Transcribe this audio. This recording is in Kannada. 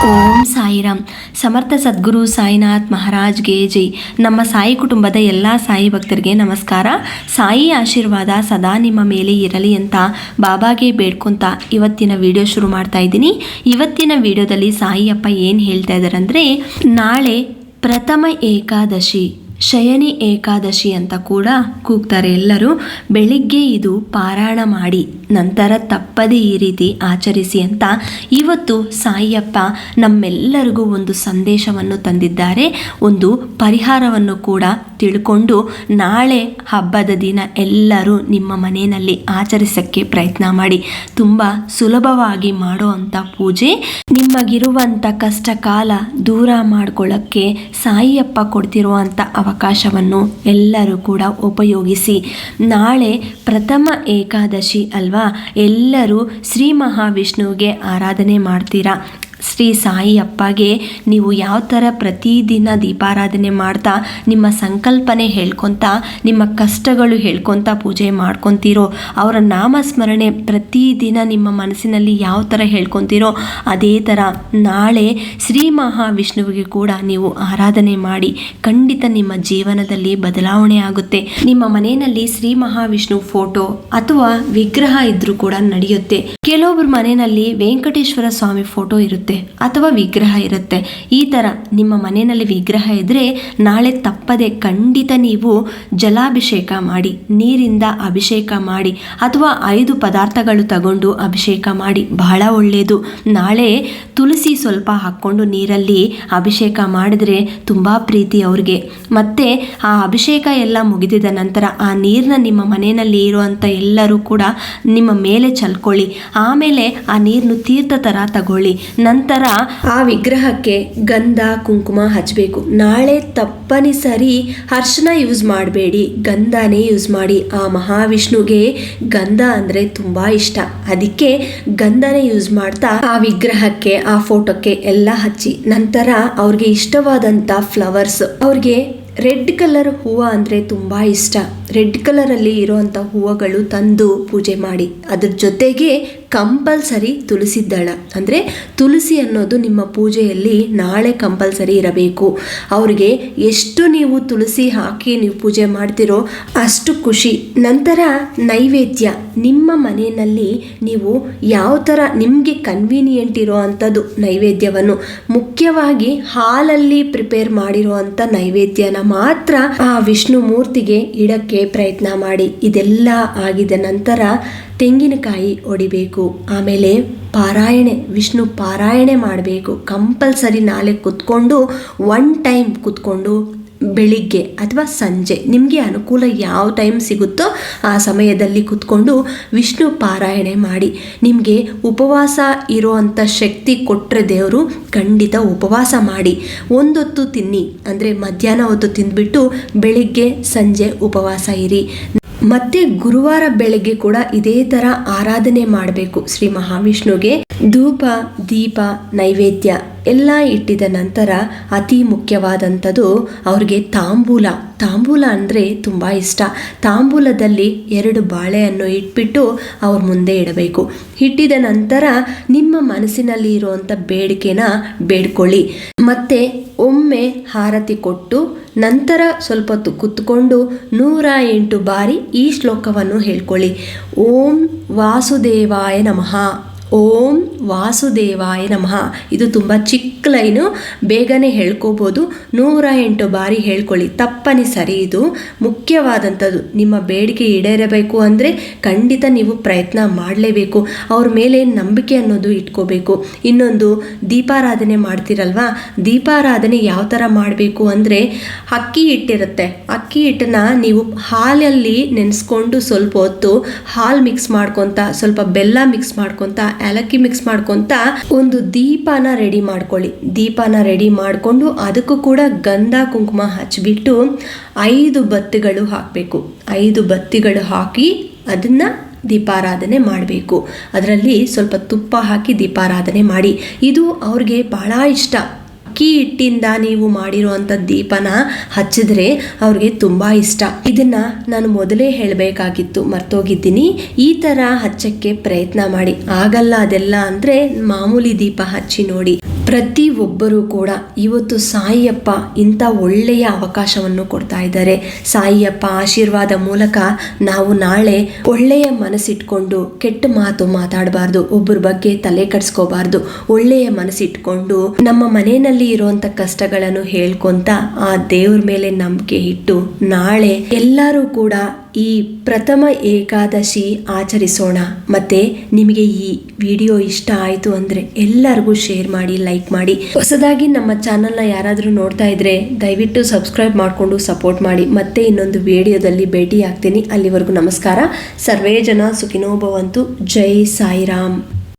ಓಂ ಸಾಯಿರಾಮ್. ಸಮರ್ಥ ಸದ್ಗುರು ಸಾಯಿನಾಥ್ ಮಹಾರಾಜ್ಗೆ ಜೈ. ನಮ್ಮ ಸಾಯಿ ಕುಟುಂಬದ ಎಲ್ಲ ಸಾಯಿ ಭಕ್ತರಿಗೆ ನಮಸ್ಕಾರ. ಸಾಯಿ ಆಶೀರ್ವಾದ ಸದಾ ನಿಮ್ಮ ಮೇಲೆ ಇರಲಿ ಅಂತ ಬಾಬಾಗೆ ಬೇಡ್ಕೊಂತ ಇವತ್ತಿನ ವಿಡಿಯೋ ಶುರು ಮಾಡ್ತಾ ಇದ್ದೀನಿ. ಇವತ್ತಿನ ವಿಡಿಯೋದಲ್ಲಿ ಸಾಯಿ ಅಪ್ಪ ಏನು ಹೇಳ್ತಾ ಇದ್ದಾರೆ ಅಂದರೆ, ನಾಳೆ ಪ್ರಥಮ ಏಕಾದಶಿ, ಶಯನಿ ಏಕಾದಶಿ ಅಂತ ಕೂಡ ಕೂಗ್ತಾರೆ ಎಲ್ಲರೂ. ಬೆಳಿಗ್ಗೆ ಇದು ಪಾರಾಯಣ ಮಾಡಿ ನಂತರ ತಪ್ಪದೇ ಈ ರೀತಿ ಆಚರಿಸಿ ಅಂತ ಇವತ್ತು ಸಾಯಿಯಪ್ಪ ನಮ್ಮೆಲ್ಲರಿಗೂ ಒಂದು ಸಂದೇಶವನ್ನು ತಂದಿದ್ದಾರೆ. ಒಂದು ಪರಿಹಾರವನ್ನು ಕೂಡ ತಿಳ್ಕೊಂಡು ನಾಳೆ ಹಬ್ಬದ ದಿನ ಎಲ್ಲರೂ ನಿಮ್ಮ ಮನೆಯಲ್ಲಿ ಆಚರಿಸೋಕ್ಕೆ ಪ್ರಯತ್ನ ಮಾಡಿ. ತುಂಬ ಸುಲಭವಾಗಿ ಮಾಡೋ ಅಂಥ ಪೂಜೆ. ನಿಮಗಿರುವಂಥ ಕಷ್ಟ ಕಾಲ ದೂರ ಮಾಡ್ಕೊಳ್ಳೋಕ್ಕೆ ಸಾಯಿಯಪ್ಪ ಕೊಡ್ತಿರುವಂಥ ಅವಕಾಶವನ್ನು ಎಲ್ಲರೂ ಕೂಡ ಉಪಯೋಗಿಸಿ. ನಾಳೆ ಪ್ರಥಮ ಏಕಾದಶಿ ಅಲ್ವಾ, ಎಲ್ಲರೂ ಶ್ರೀ ಮಹಾವಿಷ್ಣುವಿಗೆ ಆರಾಧನೆ ಮಾಡ್ತೀರಾ. ಶ್ರೀ ಸಾಯಿ ಅಪ್ಪಗೆ ನೀವು ಯಾವ ಥರ ಪ್ರತಿದಿನ ದೀಪಾರಾಧನೆ ಮಾಡ್ತಾ ನಿಮ್ಮ ಸಂಕಲ್ಪನೆ ಹೇಳ್ಕೊತಾ ನಿಮ್ಮ ಕಷ್ಟಗಳು ಹೇಳ್ಕೊತಾ ಪೂಜೆ ಮಾಡ್ಕೊತೀರೋ, ಅವರ ನಾಮಸ್ಮರಣೆ ಪ್ರತಿದಿನ ನಿಮ್ಮ ಮನಸ್ಸಿನಲ್ಲಿ ಯಾವ ಥರ ಹೇಳ್ಕೊತೀರೋ ಅದೇ ಥರ ನಾಳೆ ಶ್ರೀ ಮಹಾವಿಷ್ಣುವಿಗೆ ಕೂಡ ನೀವು ಆರಾಧನೆ ಮಾಡಿ. ಖಂಡಿತ ನಿಮ್ಮ ಜೀವನದಲ್ಲಿ ಬದಲಾವಣೆ ಆಗುತ್ತೆ. ನಿಮ್ಮ ಮನೆಯಲ್ಲಿ ಶ್ರೀ ಮಹಾವಿಷ್ಣು ಫೋಟೋ ಅಥವಾ ವಿಗ್ರಹ ಇದ್ರೂ ಕೂಡ ನಡೆಯುತ್ತೆ. ಕೆಲವೊಬ್ಬರ ಮನೆಯಲ್ಲಿ ವೆಂಕಟೇಶ್ವರ ಸ್ವಾಮಿ ಫೋಟೋ ಇರುತ್ತೆ ಅಥವಾ ವಿಗ್ರಹ ಇರುತ್ತೆ. ಈ ಥರ ನಿಮ್ಮ ಮನೆಯಲ್ಲಿ ವಿಗ್ರಹ ಇದ್ದರೆ ನಾಳೆ ತಪ್ಪದೆ ಖಂಡಿತ ನೀವು ಜಲಾಭಿಷೇಕ ಮಾಡಿ, ನೀರಿಂದ ಅಭಿಷೇಕ ಮಾಡಿ ಅಥವಾ 5 ಪದಾರ್ಥಗಳು ತಗೊಂಡು ಅಭಿಷೇಕ ಮಾಡಿ. ಬಹಳ ಒಳ್ಳೆಯದು. ನಾಳೆ ತುಳಸಿ ಸ್ವಲ್ಪ ಹಾಕ್ಕೊಂಡು ನೀರಲ್ಲಿ ಅಭಿಷೇಕ ಮಾಡಿದ್ರೆ ತುಂಬ ಪ್ರೀತಿ ಅವ್ರಿಗೆ. ಮತ್ತು ಆ ಅಭಿಷೇಕ ಎಲ್ಲ ಮುಗಿದಿದ ನಂತರ ಆ ನೀರನ್ನ ನಿಮ್ಮ ಮನೆಯಲ್ಲಿ ಇರುವಂಥ ಎಲ್ಲರೂ ಕೂಡ ನಿಮ್ಮ ಮೇಲೆ ಚಲ್ಕೊಳ್ಳಿ. ಆಮೇಲೆ ಆ ನೀರನ್ನು ತೀರ್ಥ ಥರ ತಗೊಳ್ಳಿ. ನಂತರ ಆ ವಿಗ್ರಹಕ್ಕೆ ಗಂಧ ಕುಂಕುಮ ಹಚ್ಚಬೇಕು. ನಾಳೆ ತಪ್ಪನಿಸರಿ ಅರ್ಶನ ಯೂಸ್ ಮಾಡಬೇಡಿ, ಗಂಧನೇ ಯೂಸ್ ಮಾಡಿ. ಆ ಮಹಾವಿಷ್ಣುಗೆ ಗಂಧ ಅಂದರೆ ತುಂಬ ಇಷ್ಟ, ಅದಕ್ಕೆ ಗಂಧನೇ ಯೂಸ್ ಮಾಡ್ತಾ ಆ ವಿಗ್ರಹಕ್ಕೆ ಆ ಫೋಟೋಕ್ಕೆ ಎಲ್ಲ ಹಚ್ಚಿ. ನಂತರ ಅವ್ರಿಗೆ ಇಷ್ಟವಾದಂಥ ಫ್ಲವರ್ಸ್, ಅವ್ರಿಗೆ ರೆಡ್ ಕಲರ್ ಹೂವು ಅಂದರೆ ತುಂಬ ಇಷ್ಟ. ರೆಡ್ ಕಲರಲ್ಲಿ ಇರೋವಂಥ ಹೂವುಗಳು ತಂದು ಪೂಜೆ ಮಾಡಿ. ಅದ್ರ ಜೊತೆಗೆ ಕಂಪಲ್ಸರಿ ತುಳಸಿ ದಳ ಅಂದರೆ ತುಳಸಿ ಅನ್ನೋದು ನಿಮ್ಮ ಪೂಜೆಯಲ್ಲಿ ನಾಳೆ ಕಂಪಲ್ಸರಿ ಇರಬೇಕು. ಅವ್ರಿಗೆ ಎಷ್ಟು ನೀವು ತುಳಸಿ ಹಾಕಿ ನೀವು ಪೂಜೆ ಮಾಡ್ತಿರೋ ಅಷ್ಟು ಖುಷಿ. ನಂತರ ನೈವೇದ್ಯ ನಿಮ್ಮ ಮನೆಯಲ್ಲಿ ನೀವು ಯಾವ ಥರ ನಿಮಗೆ ಕನ್ವೀನಿಯೆಂಟ್ ಇರೋ ಅಂಥದ್ದು ನೈವೇದ್ಯವನ್ನು, ಮುಖ್ಯವಾಗಿ ಹಾಲಲ್ಲಿ ಪ್ರಿಪೇರ್ ಮಾಡಿರೋ ಅಂಥ ನೈವೇದ್ಯನ ಮಾತ್ರ ಆ ವಿಷ್ಣು ಮೂರ್ತಿಗೆ ಇಡಕ್ಕೆ ಪ್ರಯತ್ನ ಮಾಡಿ. ಇದೆಲ್ಲ ಆಗಿದ ನಂತರ ತೆಂಗಿನಕಾಯಿ ಒಡಿಬೇಕು. ಆಮೇಲೆ ಪಾರಾಯಣೆ, ವಿಷ್ಣು ಪಾರಾಯಣೆ ಮಾಡಬೇಕು ಕಂಪಲ್ಸರಿ. ನಾಳೆ ಕುತ್ಕೊಂಡು 1 ಟೈಮ್ ಕುತ್ಕೊಂಡು ಬೆಳಿಗ್ಗೆ ಅಥವಾ ಸಂಜೆ ನಿಮಗೆ ಅನುಕೂಲ ಯಾವ ಟೈಮ್ ಸಿಗುತ್ತೋ ಆ ಸಮಯದಲ್ಲಿ ಕುತ್ಕೊಂಡು ವಿಷ್ಣು ಪಾರಾಯಣೆ ಮಾಡಿ. ನಿಮಗೆ ಉಪವಾಸ ಇರೋವಂಥ ಶಕ್ತಿ ಕೊಟ್ಟರೆ ದೇವರು ಖಂಡಿತ ಉಪವಾಸ ಮಾಡಿ. ಒಂದೊತ್ತು ತಿನ್ನಿ ಅಂದರೆ ಮಧ್ಯಾಹ್ನ ಹೊತ್ತು ತಿಂದ್ಬಿಟ್ಟು ಬೆಳಿಗ್ಗೆ ಸಂಜೆ ಉಪವಾಸ ಇರಿ. ಮತ್ತೆ ಗುರುವಾರ ಬೆಳಗ್ಗೆ ಕೂಡ ಇದೇ ಥರ ಆರಾಧನೆ ಮಾಡಬೇಕು ಶ್ರೀ ಮಹಾವಿಷ್ಣುಗೆ. ಧೂಪ ದೀಪ ನೈವೇದ್ಯ ಎಲ್ಲ ಇಟ್ಟಿದ ನಂತರ ಅತಿ ಮುಖ್ಯವಾದಂಥದ್ದು ಅವ್ರಿಗೆ ತಾಂಬೂಲ. ತಾಂಬೂಲ ಅಂದರೆ ತುಂಬ ಇಷ್ಟ. ತಾಂಬೂಲದಲ್ಲಿ 2 ಬಾಳೆಯನ್ನು ಇಟ್ಬಿಟ್ಟು ಅವ್ರ ಮುಂದೆ ಇಡಬೇಕು. ಇಟ್ಟಿದ ನಂತರ ನಿಮ್ಮ ಮನಸ್ಸಿನಲ್ಲಿ ಇರುವಂಥ ಬೇಡಿಕೆನ ಬೇಡ್ಕೊಳ್ಳಿ. ಮತ್ತು ಒಮ್ಮೆ ಹಾರತಿ ಕೊಟ್ಟು ನಂತರ ಸ್ವಲ್ಪ ಹೊತ್ತು ಕುತ್ಕೊಂಡು 108 ಬಾರಿ ಈ ಶ್ಲೋಕವನ್ನು ಹೇಳ್ಕೊಳ್ಳಿ. ಓಂ ವಾಸುದೇವಾಯ ನಮಃ, ಓಂ ವಾಸುದೇವಾಯ ನಮಃ. ಇದು ತುಂಬ ಚಿಕ್ಕ ಲೈನು, ಬೇಗನೆ ಹೇಳ್ಕೋಬೋದು. 108 ಬಾರಿ ಹೇಳ್ಕೊಳ್ಳಿ, ತಪ್ಪನೆ ಸರಿ. ಇದು ಮುಖ್ಯವಾದಂಥದ್ದು. ನಿಮ್ಮ ಬೇಡಿಕೆ ಈಡೇರಬೇಕು ಅಂದರೆ ಖಂಡಿತ ನೀವು ಪ್ರಯತ್ನ ಮಾಡಲೇಬೇಕು. ಅವ್ರ ಮೇಲೆ ನಂಬಿಕೆ ಅನ್ನೋದು ಇಟ್ಕೋಬೇಕು. ಇನ್ನೊಂದು, ದೀಪಾರಾಧನೆ ಮಾಡ್ತಿರಲ್ವಾ, ದೀಪಾರಾಧನೆ ಯಾವ ಥರ ಮಾಡಬೇಕು ಅಂದರೆ, ಅಕ್ಕಿ ಹಿಟ್ಟಿರುತ್ತೆ, ಅಕ್ಕಿ ಹಿಟ್ಟನ್ನ ನೀವು ಹಾಲಲ್ಲಿ ನೆನೆಸ್ಕೊಂಡು ಸ್ವಲ್ಪ ಹೊತ್ತು ಹಾಲು ಮಿಕ್ಸ್ ಮಾಡ್ಕೊತ, ಸ್ವಲ್ಪ ಬೆಲ್ಲ ಮಿಕ್ಸ್ ಮಾಡ್ಕೊತ, ಏಲಕ್ಕಿ ಮಿಕ್ಸ್ ಮಾಡ್ಕೊತ ಒಂದು ದೀಪನ ರೆಡಿ ಮಾಡ್ಕೊಳ್ಳಿ. ದೀಪನ ರೆಡಿ ಮಾಡಿಕೊಂಡು ಅದಕ್ಕೂ ಕೂಡ ಗಂಧ ಕುಂಕುಮ ಹಚ್ಚಿಬಿಟ್ಟು 5 ಬತ್ತಿಗಳು ಹಾಕಬೇಕು. 5 ಬತ್ತಿಗಳು ಹಾಕಿ ಅದನ್ನು ದೀಪಾರಾಧನೆ ಮಾಡಬೇಕು. ಅದರಲ್ಲಿ ಸ್ವಲ್ಪ ತುಪ್ಪ ಹಾಕಿ ದೀಪಾರಾಧನೆ ಮಾಡಿ. ಇದು ಅವ್ರಿಗೆ ಭಾಳ ಇಷ್ಟ. ಅಕ್ಕಿ ಹಿಟ್ಟಿಂದ ನೀವು ಮಾಡಿರುವಂಥ ದೀಪನ ಹಚ್ಚಿದ್ರೆ ಅವ್ರಿಗೆ ತುಂಬ ಇಷ್ಟ. ಇದನ್ನ ನಾನು ಮೊದಲೇ ಹೇಳಬೇಕಾಗಿತ್ತು, ಮರ್ತೋಗಿದ್ದೀನಿ. ಈ ಥರ ಹಚ್ಚಕ್ಕೆ ಪ್ರಯತ್ನ ಮಾಡಿ. ಆಗಲ್ಲ ಅದೆಲ್ಲ ಅಂದರೆ ಮಾಮೂಲಿ ದೀಪ ಹಚ್ಚಿ ನೋಡಿ. ಪ್ರತಿಯೊಬ್ಬರೂ ಕೂಡ ಇವತ್ತು ಸಾಯಿಯಪ್ಪ ಇಂಥ ಒಳ್ಳೆಯ ಅವಕಾಶವನ್ನು ಕೊಡ್ತಾ ಇದ್ದಾರೆ. ಸಾಯಿಯಪ್ಪ ಆಶೀರ್ವಾದ ಮೂಲಕ ನಾವು ನಾಳೆ ಒಳ್ಳೆಯ ಮನಸ್ಸಿಟ್ಕೊಂಡು ಕೆಟ್ಟ ಮಾತು ಮಾತಾಡಬಾರ್ದು, ಒಬ್ಬರ ಬಗ್ಗೆ ತಲೆ ಕೆಡಿಸ್ಕೋಬಾರ್ದು. ಒಳ್ಳೆಯ ಮನಸ್ಸಿಟ್ಕೊಂಡು ನಮ್ಮ ಮನೆಯಲ್ಲಿ ಇರುವಂತ ಕಷ್ಟಗಳನ್ನು ಹೇಳ್ಕೊಂತ ಆ ದೇವ್ರ ಮೇಲೆ ನಂಬಿಕೆ ಇಟ್ಟು ನಾಳೆ ಎಲ್ಲರೂ ಕೂಡ ಈ ಪ್ರಥಮ ಏಕಾದಶಿ ಆಚರಿಸೋಣ. ಮತ್ತೆ ನಿಮಗೆ ಈ ವಿಡಿಯೋ ಇಷ್ಟ ಆಯಿತು ಅಂದರೆ ಎಲ್ಲರಿಗೂ ಶೇರ್ ಮಾಡಿ, ಲೈಕ್ ಮಾಡಿ. ಹೊಸದಾಗಿ ನಮ್ಮ ಚಾನಲ್ನ ಯಾರಾದರೂ ನೋಡ್ತಾ ಇದ್ರೆ ದಯವಿಟ್ಟು ಸಬ್ಸ್ಕ್ರೈಬ್ ಮಾಡಿಕೊಂಡು ಸಪೋರ್ಟ್ ಮಾಡಿ. ಮತ್ತೆ ಇನ್ನೊಂದು ವಿಡಿಯೋದಲ್ಲಿ ಭೇಟಿ ಆಗ್ತೀನಿ. ಅಲ್ಲಿವರೆಗೂ ನಮಸ್ಕಾರ. ಸರ್ವೇ ಜನ ಸುಖಿನೋ ಭವಂತು. ಜೈ ಸಾಯಿರಾಮ್.